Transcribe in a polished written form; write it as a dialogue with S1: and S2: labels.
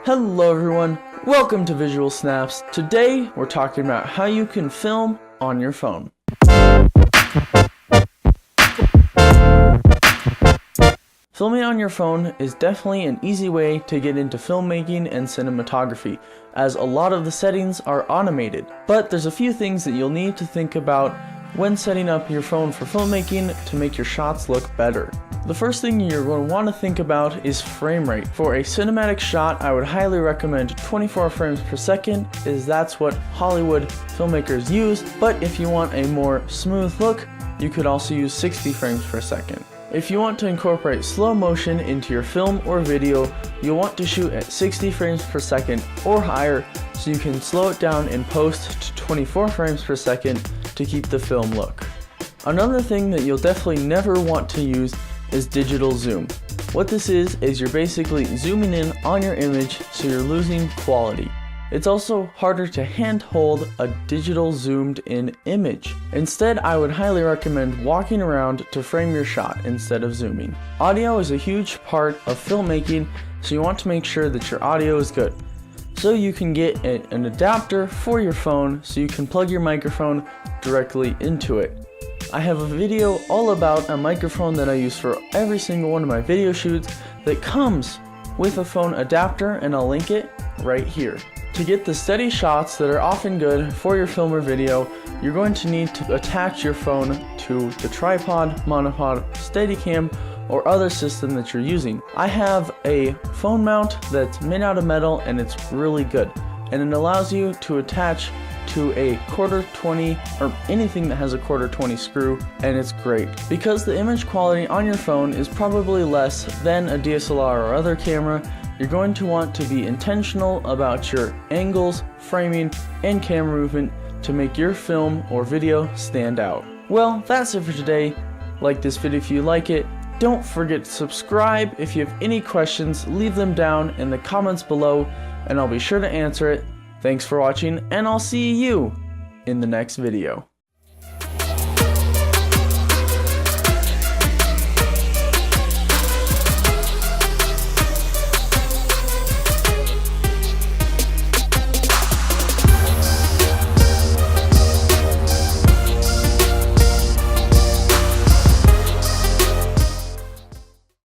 S1: Hello everyone, welcome to VisualSnaps. Today we're talking about how you can film on your phone. Filming on your phone is definitely an easy way to get into filmmaking and cinematography, as a lot of the settings are automated. But there's a few things that you'll need to think about when setting up your phone for filmmaking to make your shots look better. The first thing you're going to want to think about is frame rate. For a cinematic shot, I would highly recommend 24 frames per second, as that's what Hollywood filmmakers use, but if you want a more smooth look, you could also use 60 frames per second. If you want to incorporate slow motion into your film or video, you'll want to shoot at 60 frames per second or higher, so you can slow it down in post to 24 frames per second to keep the film look. Another thing that you'll definitely never want to use is digital zoom. What this is you're basically zooming in on your image, so you're losing quality. It's also harder to handhold a digital zoomed in image. Instead, I would highly recommend walking around to frame your shot instead of zooming. Audio is a huge part of filmmaking, so you want to make sure that your audio is good. So you can get an adapter for your phone so you can plug your microphone directly into it. I have a video all about a microphone that I use for every single one of my video shoots that comes with a phone adapter, and I'll link it right here. To get the steady shots that are often good for your film or video, you're going to need to attach your phone to the tripod, monopod, Steadicam, or other system that you're using. I have a phone mount that's made out of metal and it's really good, and it allows you to attach to a 1/4-20 or anything that has a 1/4-20 screw, and it's great. Because the image quality on your phone is probably less than a DSLR or other camera, you're going to want to be intentional about your angles, framing, and camera movement to make your film or video stand out. Well, that's it for today. Like this video if you like it. Don't forget to subscribe. If you have any questions, leave them down in the comments below, and I'll be sure to answer it. Thanks for watching, and I'll see you in the next video.